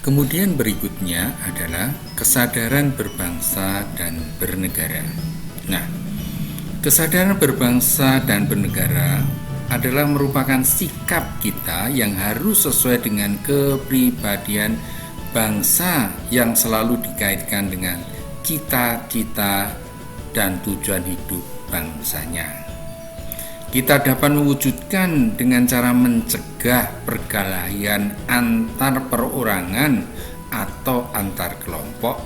Kemudian berikutnya adalah kesadaran berbangsa dan bernegara. Nah, kesadaran berbangsa dan bernegara adalah merupakan sikap kita yang harus sesuai dengan kepribadian bangsa yang selalu dikaitkan dengan cita-cita dan tujuan hidup bangsanya. Kita dapat mewujudkan dengan cara mencegah perkelahian antar perorangan atau antar kelompok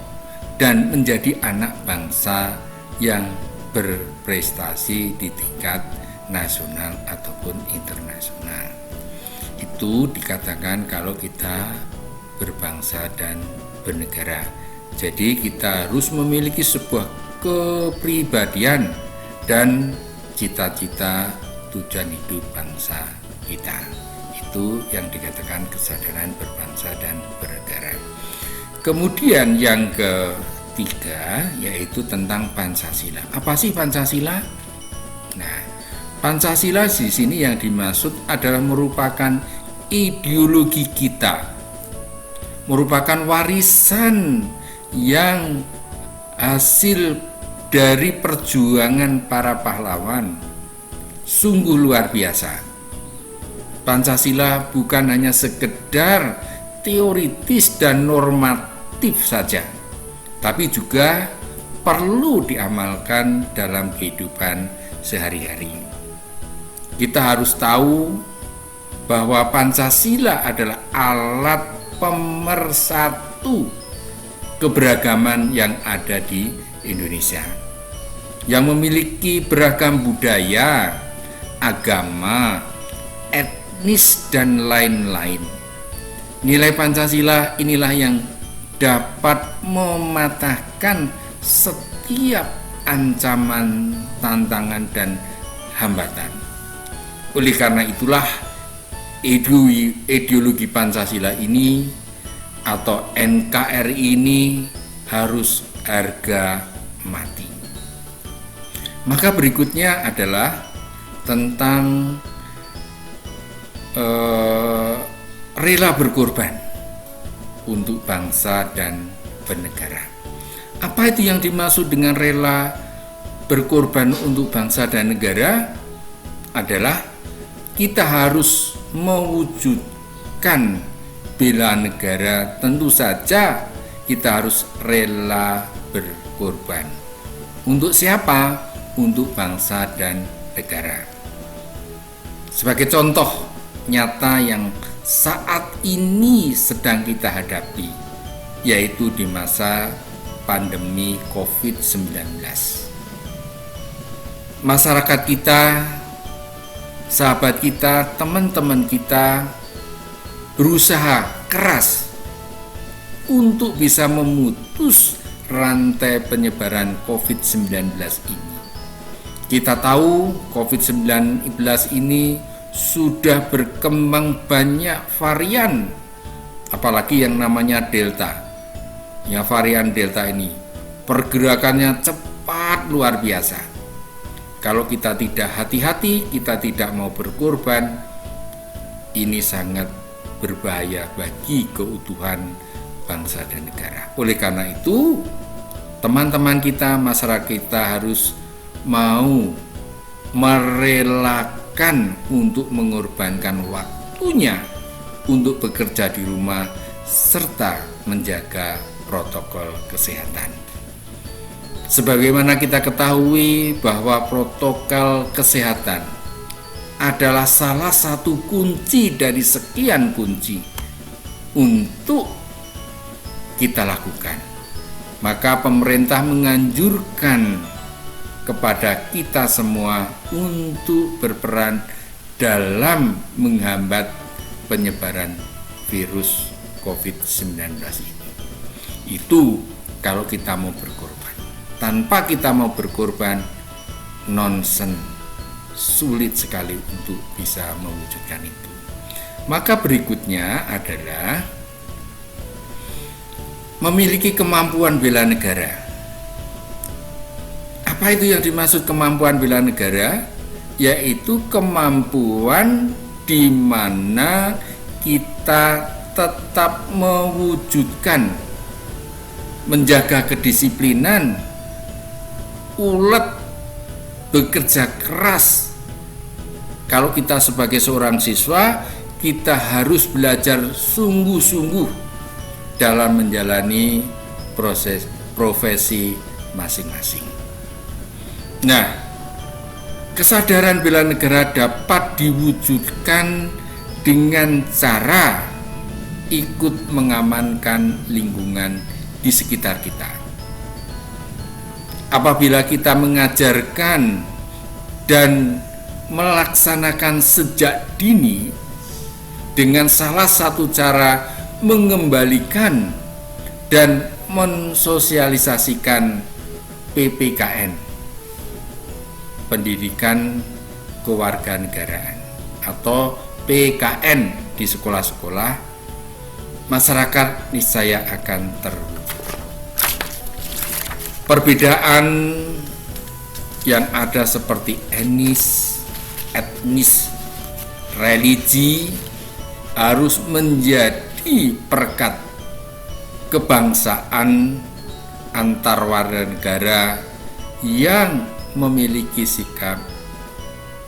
dan menjadi anak bangsa yang berprestasi di tingkat nasional ataupun internasional. Itu dikatakan kalau kita berbangsa dan bernegara. Jadi kita harus memiliki sebuah kepribadian dan cita-cita tujuan hidup bangsa kita. Itu yang dikatakan kesadaran berbangsa dan bernegara. Kemudian yang ketiga yaitu tentang Pancasila. Apa sih Pancasila? Nah, Pancasila di sini yang dimaksud adalah merupakan ideologi kita, merupakan warisan yang hasil dari perjuangan para pahlawan. Sungguh luar biasa. Pancasila bukan hanya sekedar teoritis dan normatif saja, tapi juga perlu diamalkan dalam kehidupan sehari-hari. Kita harus tahu bahwa Pancasila adalah alat pemersatu keberagaman yang ada di Indonesia, yang memiliki beragam budaya, agama, etnis, dan lain-lain. Nilai Pancasila inilah yang dapat mematahkan setiap ancaman, tantangan, dan hambatan. Oleh karena itulah ideologi Pancasila ini atau NKRI ini harus harga mati. Maka berikutnya adalah tentang rela berkorban untuk bangsa dan bernegara. Apa itu yang dimaksud dengan rela berkorban untuk bangsa dan negara? Adalah kita harus mewujudkan bela negara. Tentu saja kita harus rela berkorban. Untuk siapa? Untuk bangsa dan negara. Sebagai contoh nyata yang saat ini sedang kita hadapi, yaitu di masa pandemi COVID-19. Masyarakat kita, sahabat kita, teman-teman kita berusaha keras untuk bisa memutus rantai penyebaran COVID-19 ini. Kita tahu COVID-19 ini sudah berkembang banyak varian, apalagi yang namanya Delta. Ya, varian Delta ini pergerakannya cepat luar biasa. Kalau kita tidak hati-hati, kita tidak mau berkorban, ini sangat berbahaya bagi keutuhan bangsa dan negara. Oleh karena itu, teman-teman kita, masyarakat kita harus mau merelakan untuk mengorbankan waktunya untuk bekerja di rumah serta menjaga protokol kesehatan. Sebagaimana kita ketahui bahwa protokol kesehatan adalah salah satu kunci dari sekian kunci untuk kita lakukan. Maka pemerintah menganjurkan kepada kita semua untuk berperan dalam menghambat penyebaran virus COVID-19 ini. Itu kalau kita mau berkorban. Tanpa kita mau berkorban, nonsen, sulit sekali untuk bisa mewujudkan itu. Maka berikutnya adalah memiliki kemampuan bela negara. Apa itu yang dimaksud kemampuan bela negara? Yaitu kemampuan di mana kita tetap mewujudkan, menjaga kedisiplinan, ulet, bekerja keras. Kalau kita sebagai seorang siswa, kita harus belajar sungguh-sungguh dalam menjalani proses profesi masing-masing. Nah, kesadaran bela negara dapat diwujudkan dengan cara ikut mengamankan lingkungan di sekitar kita. Apabila kita mengajarkan dan melaksanakan sejak dini dengan salah satu cara mengembalikan dan mensosialisasikan PPKN, pendidikan kewarganegaraan, atau PKN di sekolah-sekolah, masyarakat niscaya akan terwujud. Perbedaan yang ada seperti etnis, religi harus menjadi perekat kebangsaan antar warga negara yang memiliki sikap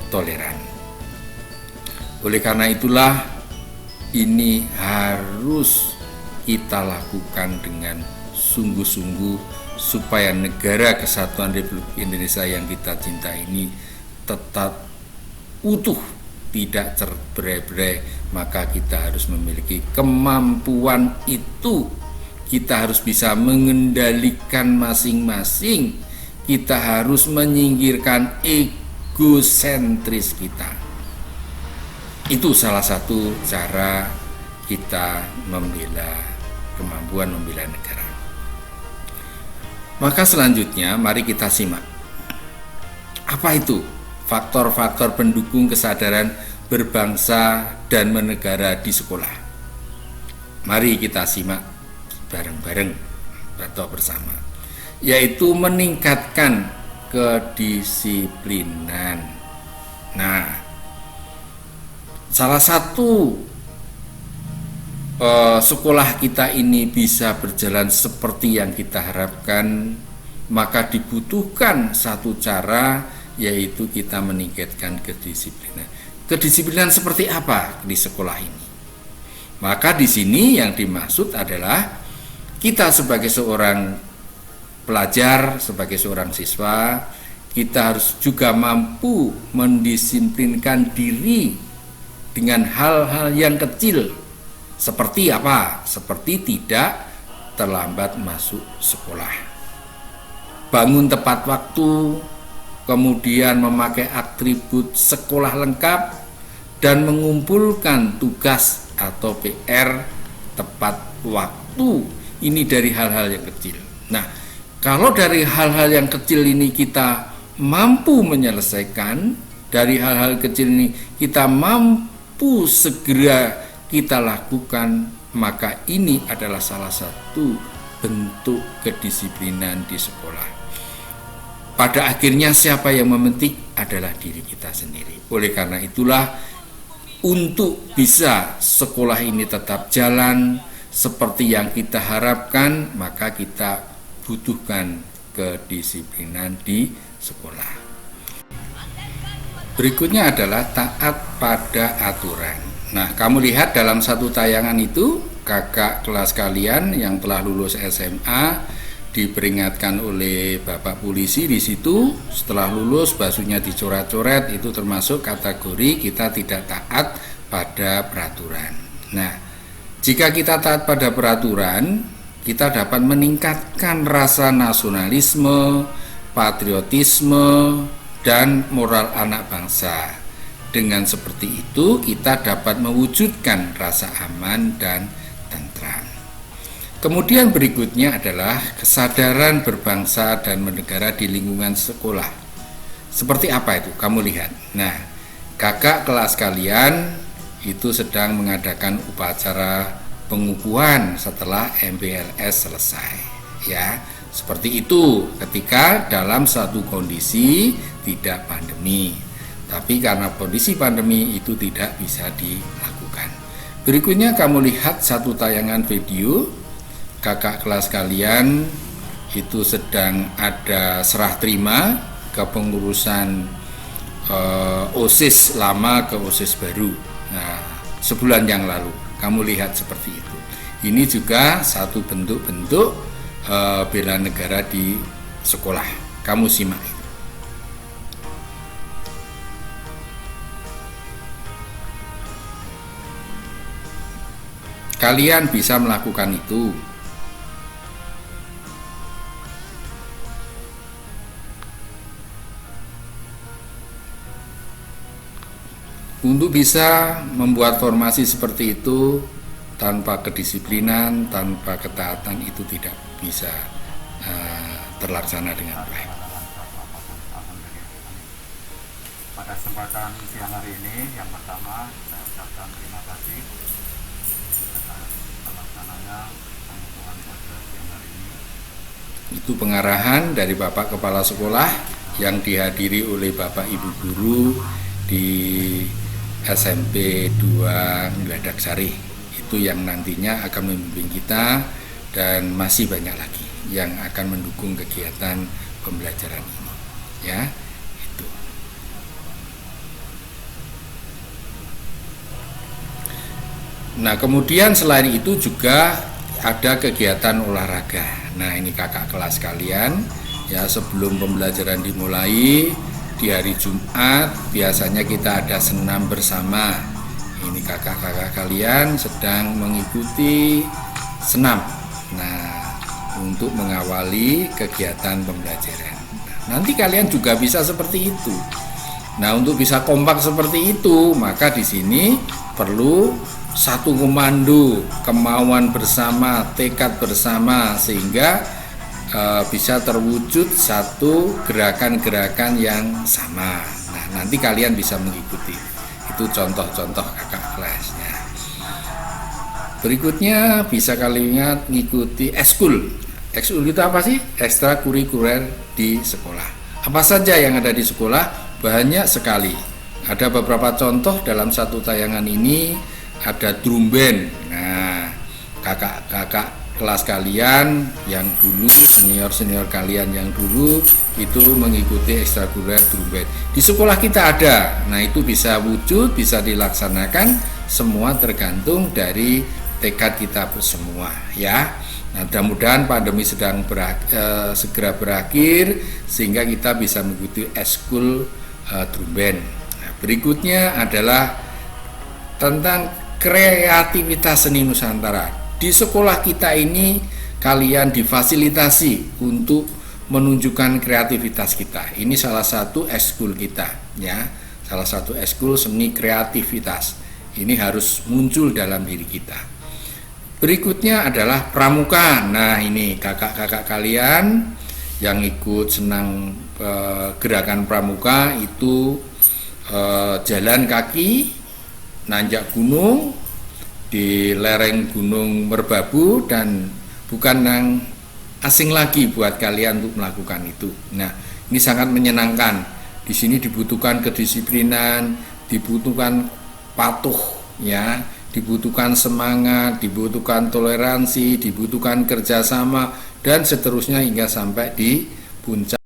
toleran. Oleh karena itulah ini harus kita lakukan dengan sungguh-sungguh supaya negara kesatuan Republik Indonesia yang kita cintai ini tetap utuh, tidak terberai-berai. Maka kita harus memiliki kemampuan itu. Kita harus bisa mengendalikan masing-masing. Kita harus menyingkirkan egosentris kita. Itu salah satu cara kita kemampuan membela negara. Maka selanjutnya mari kita simak. Apa itu faktor-faktor pendukung kesadaran berbangsa dan bernegara di sekolah? Mari kita simak bareng-bareng atau bersama, yaitu meningkatkan kedisiplinan. Nah, salah satu sekolah kita ini bisa berjalan seperti yang kita harapkan, maka dibutuhkan satu cara, yaitu kita meningkatkan kedisiplinan. Kedisiplinan seperti apa di sekolah ini? Maka di sini yang dimaksud adalah kita sebagai seorang pelajar, sebagai seorang siswa, kita harus juga mampu mendisiplinkan diri dengan hal-hal yang kecil. Seperti apa? Seperti tidak terlambat masuk sekolah, bangun tepat waktu, kemudian memakai atribut sekolah lengkap, dan mengumpulkan tugas atau PR tepat waktu. Ini dari hal-hal yang kecil. Nah, kalau dari hal-hal yang kecil ini kita mampu menyelesaikan, dari hal-hal kecil ini kita mampu segera kita lakukan, maka ini adalah salah satu bentuk kedisiplinan di sekolah. Pada akhirnya siapa yang memetik adalah diri kita sendiri. Oleh karena itulah, untuk bisa sekolah ini tetap jalan seperti yang kita harapkan, maka kita butuhkan kedisiplinan di sekolah. Berikutnya adalah taat pada aturan. Nah, kamu lihat dalam satu tayangan itu, kakak kelas kalian yang telah lulus SMA diperingatkan oleh Bapak polisi di situ. Setelah lulus basuhnya dicoret-coret, itu termasuk kategori kita tidak taat pada peraturan. Nah, jika kita taat pada peraturan, kita dapat meningkatkan rasa nasionalisme, patriotisme, dan moral anak bangsa. Dengan seperti itu kita dapat mewujudkan rasa aman dan tentram. Kemudian berikutnya adalah kesadaran berbangsa dan bernegara di lingkungan sekolah. Seperti apa itu? Kamu lihat. Nah, kakak kelas kalian itu sedang mengadakan upacara pengukuhan setelah MPLS selesai. Ya, seperti itu ketika dalam satu kondisi tidak pandemi. Tapi karena kondisi pandemi itu tidak bisa dilakukan. Berikutnya kamu lihat satu tayangan video kakak kelas kalian itu sedang ada serah terima kepengurusan OSIS lama ke OSIS baru. Nah, sebulan yang lalu kamu lihat seperti itu. Ini juga satu bentuk-bentuk bela negara di sekolah. Kamu simak itu. Kalian bisa melakukan itu. Untuk bisa membuat formasi seperti itu tanpa kedisiplinan, tanpa ketaatan itu tidak bisa terlaksana dengan baik. Pada kesempatan siang hari ini, yang pertama saya ucapkan terima kasih atas terlaksananya pengukuhan pada siang hari ini. Itu pengarahan dari Bapak Kepala Sekolah yang dihadiri oleh Bapak Ibu Guru di SMP 2 Ngeladak Sari. Itu yang nantinya akan membimbing kita, dan masih banyak lagi yang akan mendukung kegiatan pembelajaran ini. Ya, itu. Nah, kemudian selain itu juga ada kegiatan olahraga. Nah, ini kakak kelas kalian ya, sebelum pembelajaran dimulai di hari Jumat biasanya kita ada senam bersama. Ini kakak-kakak kalian sedang mengikuti senam. Nah, untuk mengawali kegiatan pembelajaran. Nah, nanti kalian juga bisa seperti itu. Nah, untuk bisa kompak seperti itu, maka di sini perlu satu komando, kemauan bersama, tekad bersama, sehingga bisa terwujud satu gerakan-gerakan yang sama. Nah, nanti kalian bisa mengikuti. Itu contoh-contoh kakak kelasnya. Berikutnya bisa kalian ingat mengikuti ekskul. Ekskul itu apa sih? Ekstrakurikuler di sekolah. Apa saja yang ada di sekolah? Banyak sekali. Ada beberapa contoh dalam satu tayangan ini. Ada drum band. Nah, kakak-kakak kelas kalian yang dulu, senior-senior kalian yang dulu itu mengikuti ekstrakurikuler drum band. Di sekolah kita ada. Nah, itu bisa wujud, bisa dilaksanakan, semua tergantung dari tekad kita semua, ya. Nah, mudah-mudahan pandemi segera berakhir sehingga kita bisa mengikuti ekskul drum band. Nah, berikutnya adalah tentang kreativitas seni Nusantara. Di sekolah kita ini kalian difasilitasi untuk menunjukkan kreativitas kita. Ini salah satu ekskul kita, ya. Salah satu ekskul seni kreativitas. Ini harus muncul dalam diri kita. Berikutnya adalah pramuka. Nah, ini kakak-kakak kalian yang ikut senang gerakan pramuka itu jalan kaki, nanjak gunung di lereng Gunung Merbabu, dan bukan yang asing lagi buat kalian untuk melakukan itu. Nah, ini sangat menyenangkan. Di sini dibutuhkan kedisiplinan, dibutuhkan patuh, ya, dibutuhkan semangat, dibutuhkan toleransi, dibutuhkan kerjasama, dan seterusnya hingga sampai di puncak.